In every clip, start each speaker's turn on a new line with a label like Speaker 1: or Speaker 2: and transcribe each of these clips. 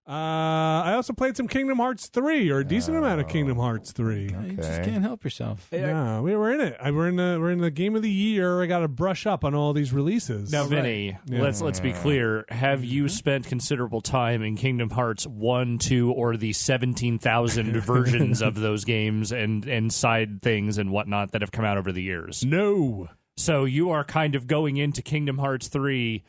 Speaker 1: I also played some Kingdom Hearts 3, or a decent amount of Kingdom Hearts 3.
Speaker 2: You just can't help yourself.
Speaker 1: Yeah, we were in it. We're in the game of the year. I got to brush up on all these releases.
Speaker 3: Now, Vinny, let's be clear. Have you spent considerable time in Kingdom Hearts 1, 2, or the 17,000 versions of those games and side things and whatnot that have come out over the years?
Speaker 1: No.
Speaker 3: So you are kind of going into Kingdom Hearts 3,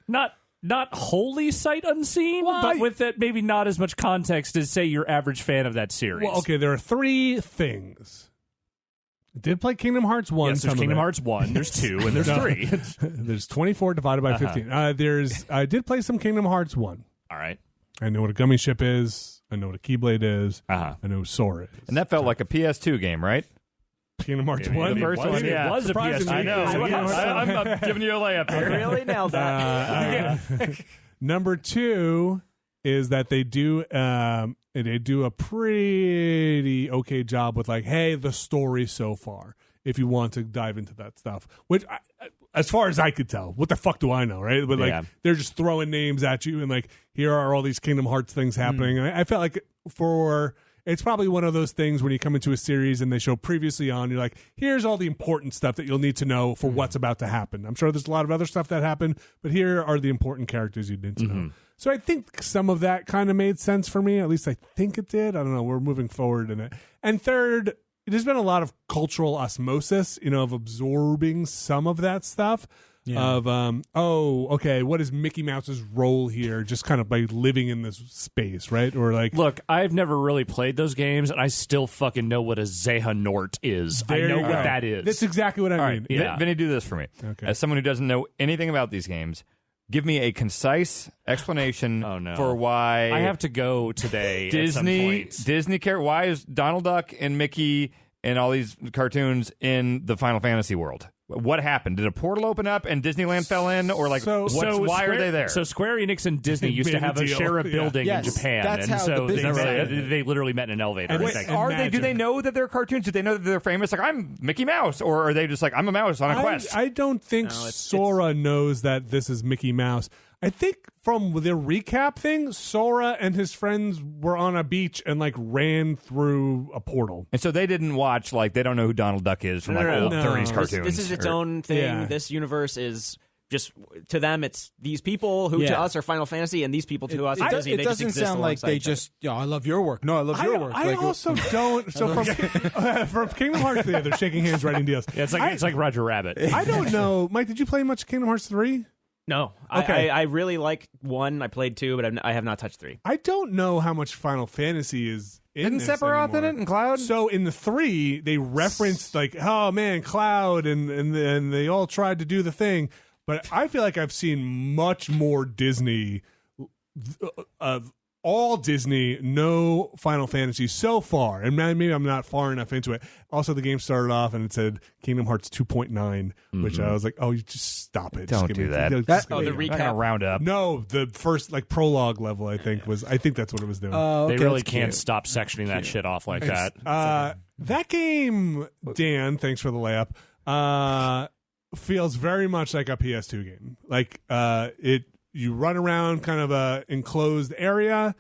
Speaker 3: not wholly sight unseen, but with that maybe not as much context as, say, your average fan of that series.
Speaker 1: Well, okay, there are 3 things. I did play Kingdom Hearts 1.
Speaker 3: Yes, there's Kingdom Hearts 1, there's 2, and there's 3.
Speaker 1: There's 24 divided by 15. I did play some Kingdom Hearts 1.
Speaker 3: All right.
Speaker 1: I know what a gummy ship is. I know what a Keyblade is.
Speaker 3: I
Speaker 1: know who Sora is.
Speaker 4: And that felt like a PS2 game, right?
Speaker 1: Kingdom Hearts 1?
Speaker 4: The first one,
Speaker 3: It was a PS2.
Speaker 4: I know. I'm giving you a layup here.
Speaker 5: Really nailed that.
Speaker 1: Number 2 is that they do a pretty okay job with like, hey, the story so far. If you want to dive into that stuff, which, as far as I could tell, what the fuck do I know, right? But like, they're just throwing names at you, and like, here are all these Kingdom Hearts things happening. And I felt like it's probably one of those things when you come into a series and they show previously on, you're like, here's all the important stuff that you'll need to know for what's about to happen. I'm sure there's a lot of other stuff that happened, but here are the important characters you need to know. So I think some of that kind of made sense for me. At least I think it did. I don't know. We're moving forward in it. And third, there's been a lot of cultural osmosis, of absorbing some of that stuff. Yeah. Of what is Mickey Mouse's role here? Just kind of by living in this space, right? Or like,
Speaker 3: look, I've never really played those games, and I still fucking know what a Zehanort is. I know what that is.
Speaker 1: That's exactly what I mean.
Speaker 4: Yeah. Vinny, do this for me.
Speaker 1: Okay.
Speaker 4: As someone who doesn't know anything about these games, give me a concise explanation for why
Speaker 3: I have to go today.
Speaker 4: Disney why is Donald Duck and Mickey and all these cartoons in the Final Fantasy world? What happened? Did a portal open up and Disneyland fell in, or like, why are they there?
Speaker 3: So Square Enix and Disney used to have share a building in Japan,
Speaker 2: that's
Speaker 3: and
Speaker 2: how
Speaker 3: so
Speaker 2: the business
Speaker 3: they literally met in an elevator.
Speaker 4: Do they know that they're cartoons? Do they know that they're famous? Like, I'm Mickey Mouse, or are they just like, I'm a mouse on a quest?
Speaker 1: I don't think Sora knows that this is Mickey Mouse. I think from the recap thing, Sora and his friends were on a beach and like ran through a portal.
Speaker 4: And so they didn't watch, like, they don't know who Donald Duck is from old 30s cartoons.
Speaker 5: This is its own thing. Yeah. This universe is just, to them, it's these people who to us are Final Fantasy, and these people to us are Disney.
Speaker 2: It doesn't sound like they just, I love your work. No, I love your work.
Speaker 1: I also don't. So from Kingdom Hearts 3, they're shaking hands writing deals.
Speaker 3: Yeah, it's like Roger Rabbit.
Speaker 1: I don't know. Mike, did you play much Kingdom Hearts 3?
Speaker 5: No.
Speaker 1: Okay.
Speaker 5: I really like 1. I played 2, but I have not touched 3.
Speaker 1: I don't know how much Final Fantasy is in this
Speaker 4: Sephiroth
Speaker 1: anymore.
Speaker 4: in it and Cloud?
Speaker 1: So in the 3, they referenced like, oh man, Cloud, and they all tried to do the thing. But I feel like I've seen much more Disney, all Disney, no Final Fantasy so far. And maybe I'm not far enough into it. Also, the game started off and it said Kingdom Hearts 2.9, which I was like, oh, you just stop it.
Speaker 4: Don't do that.
Speaker 5: The recap
Speaker 4: roundup.
Speaker 1: No, the first like prologue level, I think that's what it was doing.
Speaker 3: They really can't stop sectioning that shit off like that.
Speaker 1: That game, Dan, thanks for the layup, feels very much like a PS2 game. Like you run around kind of a enclosed area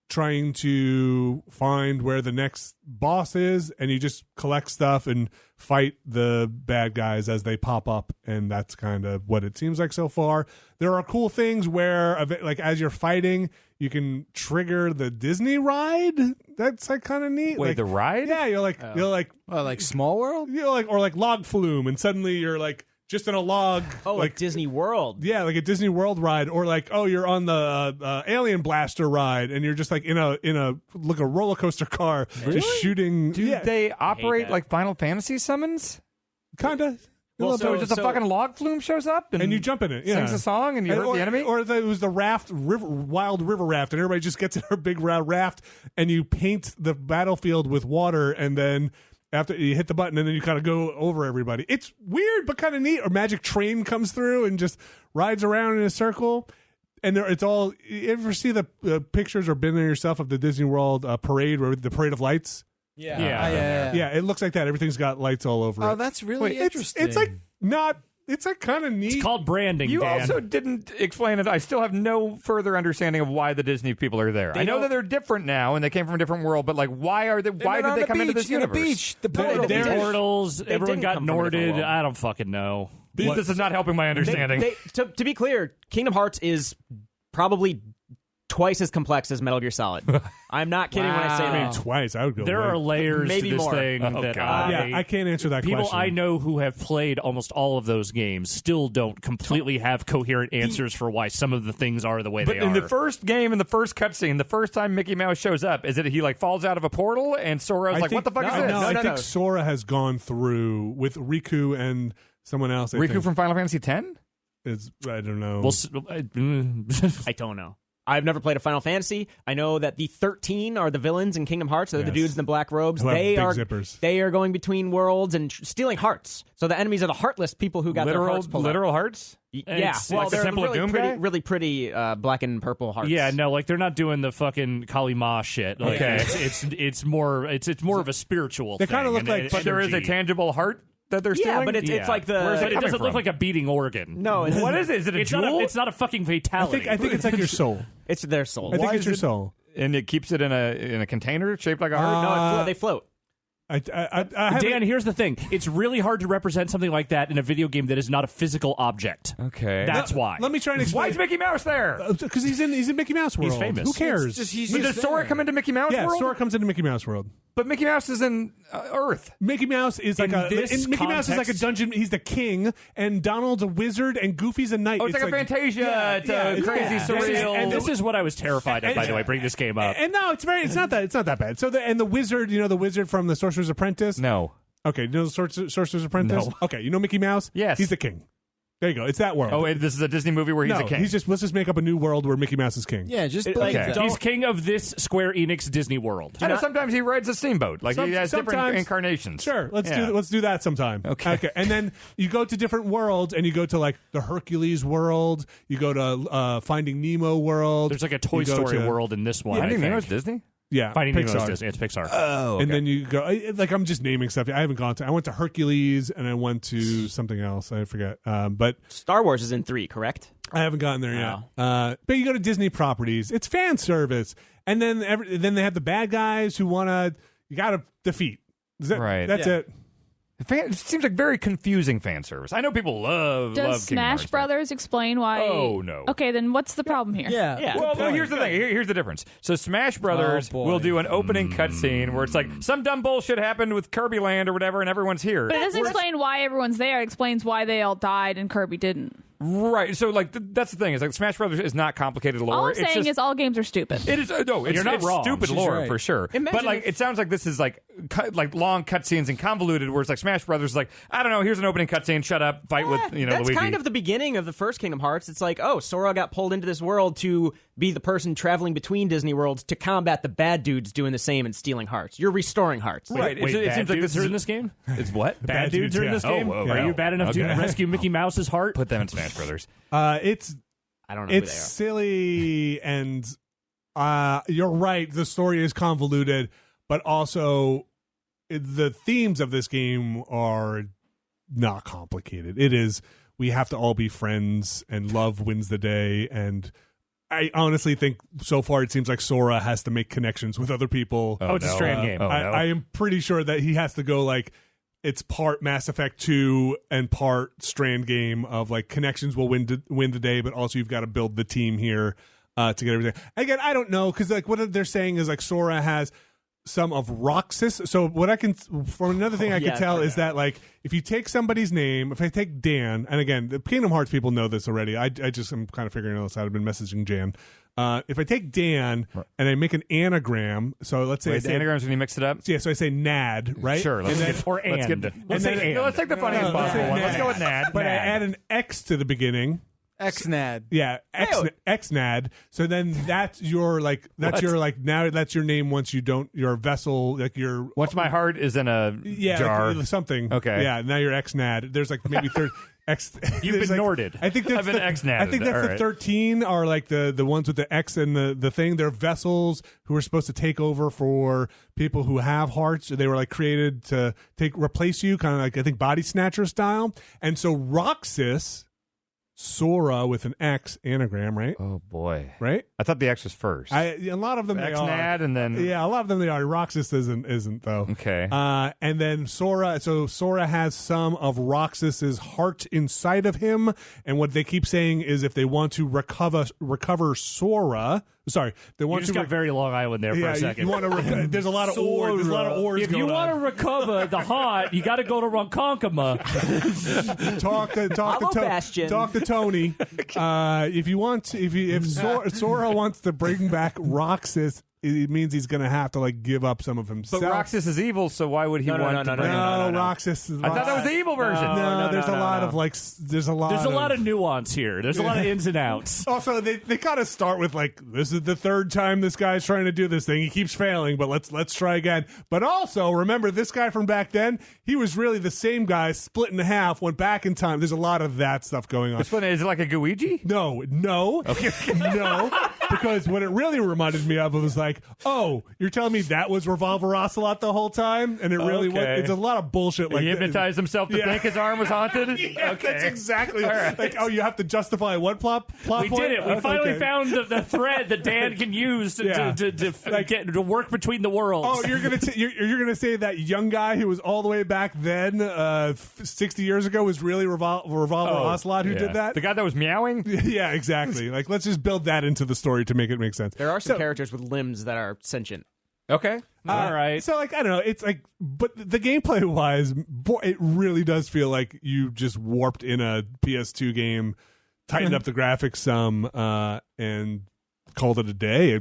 Speaker 1: trying to find where the next boss is, and you just collect stuff and fight the bad guys as they pop up, and that's kind of what it seems like so far. There are cool things where, like, as you're fighting, you can trigger the Disney ride. That's like kind of neat.
Speaker 4: Wait,
Speaker 1: like,
Speaker 4: the ride?
Speaker 1: Yeah, you're like
Speaker 2: Small World?
Speaker 1: Or like Log Flume, and suddenly you're like just in a log.
Speaker 5: Oh, like Disney World.
Speaker 1: Yeah, like a Disney World ride, or like, oh, you're on the Alien Blaster ride, and you're just like in a roller coaster car, just shooting.
Speaker 4: Do they operate like Final Fantasy summons?
Speaker 1: Kinda.
Speaker 4: Well, so just a fucking log flume shows up and
Speaker 1: you jump in it,
Speaker 4: sings a song, and you hurt the enemy?
Speaker 1: Or it was the wild river raft, and everybody just gets in a big raft, and you paint the battlefield with water, and then after you hit the button, and then you kind of go over everybody. It's weird, but kind of neat. Or Magic Train comes through and just rides around in a circle. And it's all, you ever see the pictures or been there yourself of the Disney World parade, or the Parade of Lights?
Speaker 2: Yeah.
Speaker 1: It looks like that. Everything's got lights all over it.
Speaker 2: Oh, that's really interesting.
Speaker 1: It's like not It's like kind of neat.
Speaker 3: It's called branding.
Speaker 4: You
Speaker 3: Dan.
Speaker 4: also didn't explain it. I still have no further understanding of why the Disney people are there. I know that they're different now and they came from a different world, but like, why are they? Why did they come into this universe?
Speaker 2: Beach, the
Speaker 3: portals. Everyone got Norded. I don't fucking know.
Speaker 4: This is not helping my understanding.
Speaker 5: To be clear, Kingdom Hearts is probably twice as complex as Metal Gear Solid. I'm not kidding when I say that.
Speaker 1: I mean, twice. I would go.
Speaker 3: There are layers
Speaker 5: Maybe
Speaker 3: to this
Speaker 5: more.
Speaker 3: thing that
Speaker 1: I can't answer that
Speaker 3: people
Speaker 1: question.
Speaker 3: I know who have played almost all of those games still don't completely have coherent answers for why some of the things are the way they are.
Speaker 4: But in the first game, in the first cutscene, the first time Mickey Mouse shows up, is it he like falls out of a portal and Sora's like, what the fuck is this?
Speaker 1: No, I think Sora has gone through with Riku and someone else.
Speaker 4: Riku from Final Fantasy X?
Speaker 1: I don't know.
Speaker 5: I don't know. I've never played a Final Fantasy. I know that the 13 are the villains in Kingdom Hearts. They're the dudes in the black robes.
Speaker 1: They are zippers.
Speaker 5: They are going between worlds and stealing hearts. So the enemies are the heartless people who got their hearts pulled
Speaker 4: literal
Speaker 5: out.
Speaker 4: hearts?
Speaker 5: Yeah,
Speaker 4: like the Temple of Doom guy?
Speaker 5: really pretty black and purple hearts.
Speaker 3: Yeah, no, like they're not doing the fucking Kali Ma shit. Like,
Speaker 4: Okay.
Speaker 3: it's more of a spiritual
Speaker 1: They
Speaker 3: thing.
Speaker 1: kind of look like,
Speaker 4: But there is a tangible heart that they're stealing?
Speaker 5: Yeah, but it's like the.
Speaker 4: Where's
Speaker 3: But it
Speaker 4: coming
Speaker 3: doesn't look
Speaker 4: from?
Speaker 3: like a beating organ.
Speaker 5: No,
Speaker 4: What is it? Is it a
Speaker 3: It's
Speaker 4: jewel?
Speaker 3: not. It's not a fucking fatality.
Speaker 1: I think it's like your soul.
Speaker 5: it's their soul.
Speaker 1: I think it's your soul.
Speaker 4: And it keeps it in a container shaped like a
Speaker 5: No,
Speaker 4: heart?
Speaker 5: they float.
Speaker 1: I
Speaker 3: Dan, here's the thing. It's really hard to represent something like that in a video game that is not a physical object.
Speaker 4: Okay.
Speaker 3: That's why.
Speaker 1: Let me try and
Speaker 4: Why
Speaker 1: explain.
Speaker 4: is Mickey Mouse there?
Speaker 1: Because he's in Mickey Mouse World.
Speaker 3: He's famous.
Speaker 1: Who cares?
Speaker 4: Does Sora come into Mickey Mouse
Speaker 1: Yeah,
Speaker 4: world?
Speaker 1: Sora comes into Mickey Mouse World.
Speaker 4: But Mickey Mouse is in Earth.
Speaker 1: Mickey Mouse is like Mickey Mouse is like a dungeon. He's the king, and Donald's a wizard, and Goofy's a knight.
Speaker 4: Oh, it's like a Fantasia. It's crazy, surreal.
Speaker 3: And this is what I was terrified of, by the way, bring this game up.
Speaker 1: And no, it's not that bad. So the wizard, the wizard from the Sorcerer's Apprentice.
Speaker 4: No.
Speaker 1: Okay, you know the Sorcerer's Apprentice.
Speaker 4: No.
Speaker 1: Okay, you know Mickey Mouse.
Speaker 4: Yes.
Speaker 1: He's the king. There you go. It's that world.
Speaker 4: Oh, wait, this is a Disney movie where he's
Speaker 1: no,
Speaker 4: a king.
Speaker 1: let's just make up a new world where Mickey Mouse is king.
Speaker 2: Yeah, just
Speaker 5: like,
Speaker 2: believe it.
Speaker 3: He's king of this Square Enix Disney World.
Speaker 4: I know sometimes he rides a steamboat. Like he has different
Speaker 1: sometimes.
Speaker 4: incarnations.
Speaker 1: Sure, let's do that sometime. Okay, and then you go to different worlds, and you go to like the Hercules world. You go to Finding Nemo world.
Speaker 3: There's like a Toy
Speaker 1: You go
Speaker 3: Story
Speaker 1: to-
Speaker 3: world in this one.
Speaker 4: I
Speaker 3: I
Speaker 4: didn't know it was
Speaker 3: think.
Speaker 4: Disney.
Speaker 1: Yeah,
Speaker 3: Finding Nemo is
Speaker 1: Pixar.
Speaker 3: Disney. It's Pixar.
Speaker 4: Oh,
Speaker 1: And then you go like I'm just naming stuff. I haven't gone to. I went to Hercules and I went to something else. I forget. But
Speaker 5: Star Wars is in 3, correct?
Speaker 1: I haven't gotten there yet. But you go to Disney properties. It's fan service, and then then they have the bad guys who you got to defeat.
Speaker 4: Right.
Speaker 1: That's it.
Speaker 4: It seems like very confusing fan service. I know people love
Speaker 6: Does
Speaker 4: Kingdom
Speaker 6: Smash
Speaker 4: Hearts,
Speaker 6: Brothers explain why?
Speaker 4: Oh, no.
Speaker 6: Okay, then what's the problem here?
Speaker 2: Yeah.
Speaker 4: Well, here's the thing. Here's the difference. So Smash Brothers
Speaker 2: boy.
Speaker 4: will do an opening cutscene where it's like some dumb bullshit happened with Kirby Land or whatever, and everyone's here.
Speaker 6: But it doesn't explain why everyone's there. It explains why they all died and Kirby didn't.
Speaker 4: Right. So like that's the thing. Is like Smash Brothers is not complicated lore.
Speaker 6: All I'm
Speaker 4: It's
Speaker 6: saying
Speaker 4: just-
Speaker 6: is all games are stupid.
Speaker 4: It is no. It's,
Speaker 3: You're not
Speaker 4: it's
Speaker 3: wrong.
Speaker 4: stupid
Speaker 2: She's
Speaker 4: lore
Speaker 2: right.
Speaker 4: for sure.
Speaker 5: Imagine
Speaker 4: But like
Speaker 5: if-
Speaker 4: it sounds like this is like long cutscenes and convoluted. Where it's like Smash Brothers is like I don't know. Here's an opening cutscene. Shut up. Fight with
Speaker 5: That's
Speaker 4: Luigi.
Speaker 5: kind of the beginning of the first Kingdom Hearts. It's like, oh, Sora got pulled into this world to be the person traveling between Disney worlds to combat the bad dudes doing the same and stealing hearts. You're restoring hearts.
Speaker 4: Right.
Speaker 3: Wait,
Speaker 4: it
Speaker 3: bad
Speaker 4: seems like
Speaker 3: dudes
Speaker 4: this
Speaker 3: are
Speaker 4: is
Speaker 3: in this game?
Speaker 4: It's what
Speaker 3: Bad dudes are in this
Speaker 1: yeah.
Speaker 3: game?
Speaker 4: Oh,
Speaker 3: Are
Speaker 4: wow.
Speaker 3: you bad enough to
Speaker 4: Okay.
Speaker 3: rescue Mickey Mouse's heart?
Speaker 4: Put them in Smash Brothers.
Speaker 1: It's
Speaker 5: I don't know who
Speaker 1: it's
Speaker 5: they are.
Speaker 1: silly, and you're right. The story is convoluted, but also the themes of this game are not complicated. It is we have to all be friends, and love wins the day. And I honestly think so far it seems like Sora has to make connections with other people.
Speaker 3: Oh, it's a Strand game.
Speaker 4: Oh, no.
Speaker 1: I am pretty sure that he has to go like it's part Mass Effect 2 and part Strand game of like connections will win the day, but also you've got to build the team here to get everything. Again, I don't know because like what they're saying is like Sora has some of Roxas. So what I can from another thing I can tell is that like if you take somebody's name, if I take Dan, and again the Kingdom Hearts people know this already. I just am kind of figuring this out. I've been messaging Jan. If I take Dan and I make an anagram, so let's say
Speaker 4: Wait, the anagrams when you mix it up.
Speaker 1: yeah, so I say Nad, right?
Speaker 4: Sure. Let's get
Speaker 3: Or
Speaker 4: let's
Speaker 3: and.
Speaker 4: get
Speaker 3: Let's
Speaker 1: and
Speaker 3: say
Speaker 1: then-
Speaker 3: and.
Speaker 4: No, let's take the funniest
Speaker 1: let's
Speaker 4: possible
Speaker 1: say
Speaker 4: one.
Speaker 1: Nad.
Speaker 4: Let's go with Nad.
Speaker 1: But I
Speaker 4: Nad.
Speaker 1: add an X to the beginning.
Speaker 2: Xnad.
Speaker 1: Yeah, Xnad. So then that's your like now that's your name once you don't your vessel like your
Speaker 4: Once my heart is in a jar.
Speaker 1: like, something.
Speaker 4: Okay.
Speaker 1: Yeah, now you're Xnad. There's like maybe
Speaker 3: You've been Norded.
Speaker 1: I think that's
Speaker 4: I've been X-natted.
Speaker 1: I think that's
Speaker 4: All
Speaker 1: the
Speaker 4: right.
Speaker 1: 13 are like the ones with the X and the thing. They're vessels who are supposed to take over for people who have hearts. They were like created to replace you, kind of like I think Body Snatcher style. And so Roxas, Sora with an X anagram, right?
Speaker 4: Oh boy,
Speaker 1: Right?
Speaker 4: I thought the X was first.
Speaker 1: A lot of them they are.
Speaker 4: X-nad and then
Speaker 1: Yeah, a lot of them they are. Roxas isn't though.
Speaker 4: Okay.
Speaker 1: And then Sora. So Sora has some of Roxas's heart inside of him, and what they keep saying is if they want to recover Sora. Sorry, they
Speaker 3: You
Speaker 1: want
Speaker 3: just
Speaker 1: to.
Speaker 3: got very Long Island there for a second.
Speaker 1: You want to. There's a lot of ores. There's a lot of ores.
Speaker 3: If you
Speaker 1: going
Speaker 3: want
Speaker 1: on.
Speaker 3: to recover the heart, you got to go to Ronkonkoma.
Speaker 1: Talk to Tony. If you want, if Sora wants to bring back Roxas, it means he's going to have to like give up some of himself.
Speaker 4: but Roxas is evil, so why would he want to bring him?
Speaker 1: No, Roxas.
Speaker 4: I thought that was the evil version.
Speaker 1: No, there's a lot of like. There's a lot of
Speaker 3: nuance here. There's a lot of ins and outs.
Speaker 1: Also, they kind of start with like, this is the third time this guy's trying to do this thing. He keeps failing, but let's try again. But also, remember this guy from back then? He was really the same guy, split in half, went back in time. There's a lot of that stuff going on.
Speaker 4: Which one is it? Like a Guiji?
Speaker 1: No, no, because what it really reminded me of was like, oh, you're telling me that was Revolver Ocelot the whole time, and it really was.
Speaker 4: Okay.
Speaker 1: It's a lot of bullshit. Like
Speaker 4: He hypnotized himself to think his arm was haunted?
Speaker 1: Yeah,
Speaker 4: Okay.
Speaker 1: that's exactly
Speaker 4: right.
Speaker 1: like. Oh, you have to justify what plot
Speaker 3: We
Speaker 1: point?
Speaker 3: did it. We finally
Speaker 1: Okay.
Speaker 3: found the thread that Dan can use to,
Speaker 1: Yeah.
Speaker 3: to work between the worlds.
Speaker 1: Oh, you're gonna say that young guy who was all the way back then, 60 years ago, was really Revolver Ocelot who
Speaker 4: Yeah.
Speaker 1: did that?
Speaker 4: The guy that was meowing?
Speaker 1: Yeah, exactly. Like, let's just build that into the story to make it make sense.
Speaker 5: There are some characters with limbs that are sentient.
Speaker 4: Okay.
Speaker 3: All right.
Speaker 1: So, like, I don't know. It's like, but the gameplay wise, boy, it really does feel like you just warped in a PS2 game, tightened up the graphics some, and called it a day.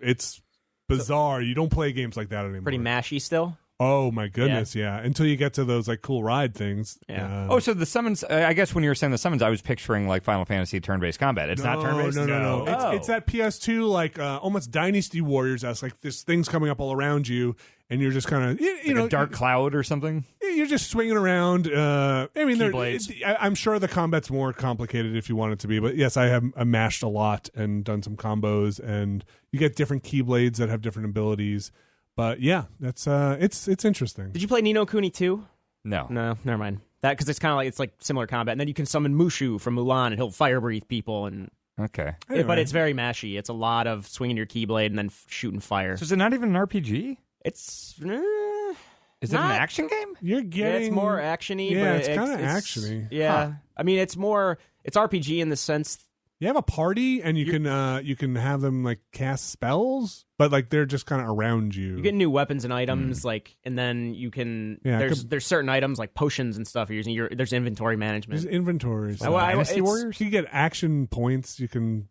Speaker 1: It's bizarre. You don't play games like that anymore.
Speaker 5: Pretty mashy still.
Speaker 1: Oh my goodness, yeah. Until you get to those like cool ride things.
Speaker 5: Yeah.
Speaker 4: Oh, so the summons, I guess when you were saying the summons, I was picturing like Final Fantasy turn-based combat. It's not turn-based?
Speaker 1: No.
Speaker 4: Oh.
Speaker 1: It's that PS2 like almost Dynasty Warriors-esque. Like this thing's coming up all around you, and you're just kind of you know
Speaker 4: a dark cloud or something?
Speaker 1: You're just swinging around. I mean,
Speaker 3: Keyblades.
Speaker 1: I'm sure the combat's more complicated if you want it to be, but yes, I have mashed a lot and done some combos, and you get different keyblades that have different abilities. But yeah, that's it's interesting.
Speaker 5: Did you play Ni no Kuni 2?
Speaker 4: No.
Speaker 5: No, never mind. That because it's kind of like similar combat, and then you can summon Mushu from Mulan, and he'll fire breathe people, and
Speaker 4: Okay.
Speaker 1: Anyway.
Speaker 5: but it's very mashy. It's a lot of swinging your keyblade and then shooting fire.
Speaker 4: So is it not even an RPG?
Speaker 5: It's
Speaker 4: Is it an
Speaker 5: Not-
Speaker 4: action game?
Speaker 1: You're
Speaker 5: yeah,
Speaker 1: getting
Speaker 5: it's more actiony.
Speaker 1: Yeah,
Speaker 5: but
Speaker 1: it's kinda actiony.
Speaker 5: Yeah,
Speaker 4: Huh.
Speaker 5: I mean, it's RPG in the sense.
Speaker 1: You have a party, and you can have them like cast spells, but like they're just kind of around you.
Speaker 5: You get new weapons and items, like, and then you can.
Speaker 1: Yeah,
Speaker 5: there's certain items like potions and stuff you're using. There's inventory management.
Speaker 1: There's inventory.
Speaker 5: Oh,
Speaker 4: Dynasty
Speaker 5: it's-
Speaker 4: Warriors?
Speaker 1: You get action points you can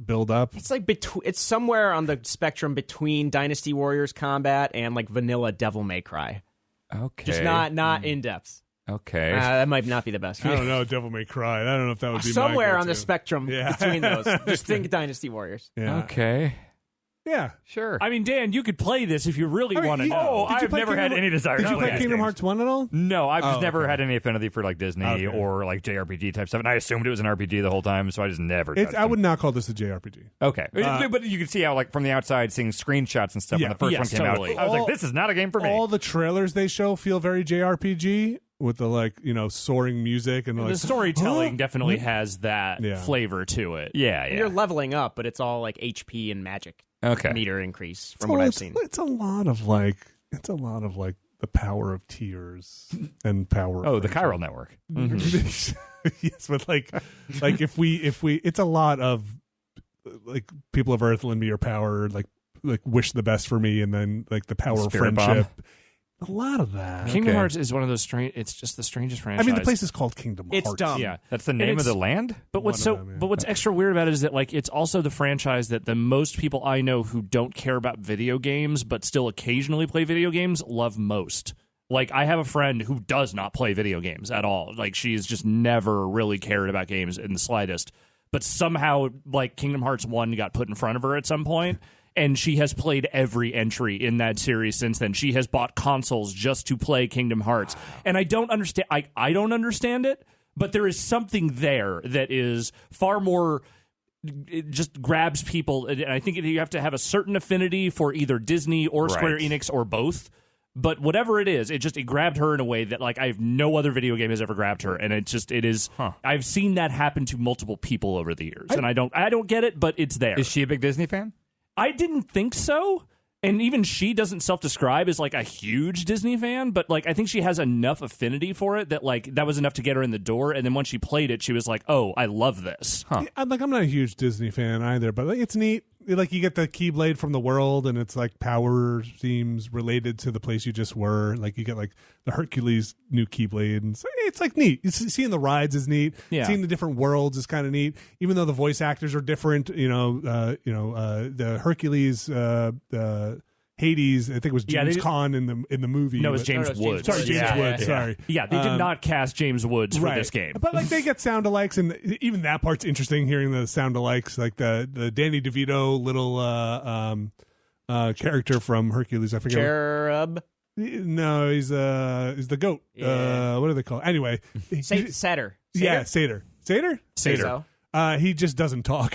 Speaker 1: build up.
Speaker 5: It's like it's somewhere on the spectrum between Dynasty Warriors combat and like vanilla Devil May Cry.
Speaker 4: Okay.
Speaker 5: Just not in depth.
Speaker 4: Okay.
Speaker 5: That might not be the best.
Speaker 1: I don't know. Devil May Cry. I don't know if that would be
Speaker 5: Somewhere
Speaker 1: my
Speaker 5: on the
Speaker 1: go-to.
Speaker 5: spectrum
Speaker 1: Yeah.
Speaker 5: between those. Just think Dynasty Warriors.
Speaker 1: Yeah.
Speaker 4: Okay.
Speaker 1: Yeah.
Speaker 4: Sure.
Speaker 3: I mean, Dan, you could play this if you really
Speaker 1: I mean,
Speaker 3: want to
Speaker 1: yeah.
Speaker 3: know.
Speaker 4: Oh,
Speaker 1: Did you
Speaker 4: I've
Speaker 1: play
Speaker 4: never had
Speaker 1: Kingdom-
Speaker 4: any desire
Speaker 1: Did
Speaker 4: to
Speaker 1: you
Speaker 4: play
Speaker 1: play
Speaker 4: these
Speaker 1: Kingdom
Speaker 4: games.
Speaker 1: Hearts 1 at all?
Speaker 4: No, I've just
Speaker 1: Oh,
Speaker 4: never
Speaker 1: okay.
Speaker 4: had any affinity for like Disney
Speaker 1: Okay.
Speaker 4: or like JRPG type stuff, and I assumed it was an RPG the whole time, so I just never. touched
Speaker 1: I would not call this a JRPG.
Speaker 4: Okay, but you can see how like from the outside, seeing screenshots and stuff
Speaker 1: Yeah.
Speaker 4: when the first
Speaker 3: Yes,
Speaker 4: one came
Speaker 3: totally.
Speaker 4: out, I was
Speaker 1: All-
Speaker 4: like, "This is not a game for me."
Speaker 1: All the trailers they show feel very JRPG with the like soaring music and like
Speaker 3: The storytelling definitely has that
Speaker 1: Yeah.
Speaker 3: flavor to it.
Speaker 4: yeah,
Speaker 5: And
Speaker 4: yeah.
Speaker 5: you're leveling up, but it's all like HP and magic
Speaker 4: Okay.
Speaker 5: meter increase from what I've seen.
Speaker 1: It's a lot of like the power of tears and power.
Speaker 4: Oh,
Speaker 1: of
Speaker 4: the
Speaker 1: friendship.
Speaker 4: Chiral Network.
Speaker 1: Yes, but like if we it's a lot of like people of Earth lend me your power, like wish the best for me, and then like the power of
Speaker 4: Spirit
Speaker 1: friendship. A lot of that.
Speaker 3: Kingdom
Speaker 4: Okay.
Speaker 3: Hearts is one of those strange. It's just the strangest franchise.
Speaker 1: I mean, the place is called Kingdom
Speaker 5: It's
Speaker 1: Hearts.
Speaker 5: dumb.
Speaker 3: Yeah,
Speaker 4: That's the
Speaker 3: And
Speaker 4: name of
Speaker 3: it's-
Speaker 4: the land.
Speaker 3: But what's
Speaker 1: One of them, yeah.
Speaker 3: but what's extra weird about it is that like it's also the franchise that the most people I know who don't care about video games but still occasionally play video games love most. Like I have a friend who does not play video games at all. Like she's just never really cared about games in the slightest. But somehow like Kingdom Hearts 1 got put in front of her at some point. And she has played every entry in that series since then. She has bought consoles just to play Kingdom Hearts. And I don't understand. I don't understand it, but there is something there that is far more. It just grabs people, and I think you have to have a certain affinity for either Disney or Square Enix or both. But whatever it is, it grabbed her in a way that like I have no other video game has ever grabbed her, and it is. I've seen that happen to multiple people over the years, and I don't get it, but it's there.
Speaker 4: Is she a big Disney fan?
Speaker 3: I didn't think so. And even she doesn't self-describe as like a huge Disney fan, but like I think she has enough affinity for it that like that was enough to get her in the door. And then once she played it, she was like, "Oh, I love this."
Speaker 1: Yeah, I'm not a huge Disney fan either, but like, it's neat. Like you get the Keyblade from the world, and it's like power seems related to the place you just were. Like you get like the Hercules new Keyblade, and it's like neat. Seeing the rides is neat.
Speaker 3: Yeah.
Speaker 1: Seeing the different worlds is kind of neat. Even though the voice actors are different, the Hercules, Hades, I think it was James Caan in the movie.
Speaker 3: No, it was James Woods.
Speaker 1: Sorry, James Woods. Sorry.
Speaker 3: Yeah, they did not cast James Woods for this game.
Speaker 1: But like they get sound alikes, and even that part's interesting. Hearing the sound alikes, like the Danny DeVito little character from Hercules. I forget.
Speaker 5: Cherub.
Speaker 1: No, he's the goat.
Speaker 5: Yeah.
Speaker 1: What are they called? Anyway,
Speaker 5: Satyr.
Speaker 1: Yeah, Satyr.
Speaker 3: Satyr.
Speaker 1: He just doesn't talk.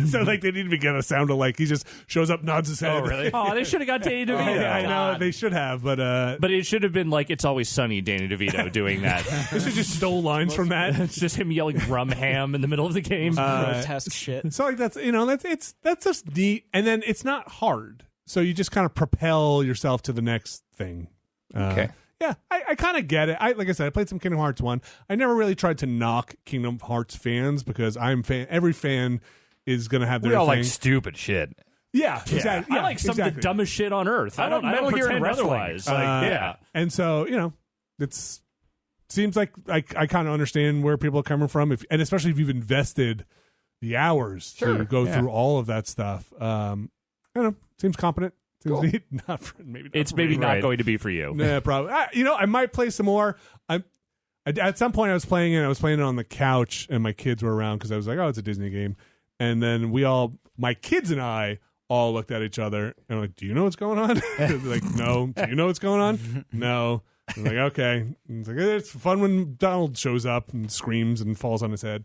Speaker 1: So like they need to get a sound alike. He just shows up, nods his head.
Speaker 3: Oh really? Oh, they should have got Danny DeVito.
Speaker 1: I know they should have, but
Speaker 3: it should have been like It's Always Sunny Danny DeVito doing that.
Speaker 1: This is just stole lines from that.
Speaker 3: It's just him yelling rum ham in the middle of the game.
Speaker 5: Grotesque shit.
Speaker 1: So like that's just neat, and then it's not hard. So you just kind of propel yourself to the next thing.
Speaker 4: Okay.
Speaker 1: Yeah, I kind of get it. Like I said, I played some Kingdom Hearts 1. I never really tried to knock Kingdom Hearts fans because every fan is going to have their
Speaker 4: We all
Speaker 1: thing.
Speaker 4: like stupid shit.
Speaker 1: Yeah, exactly.
Speaker 3: I like some of the dumbest shit on earth. I don't pretend otherwise.
Speaker 1: And so, it seems like I kind of understand where people are coming from, and especially if you've invested the hours to go through all of that stuff. I don't know. Seems competent. Seems neat.
Speaker 3: It's maybe not going to be for you.
Speaker 1: Yeah, probably. I might play some more. At some point I was playing it. I was playing it on the couch, and my kids were around because I was like, "Oh, it's a Disney game." And then my kids and I, all looked at each other and were like, "Do you know what's going on?" Like, "No." "Do you know what's going on?" "No." I'm like, "Okay." And it's like, it's fun when Donald shows up and screams and falls on his head.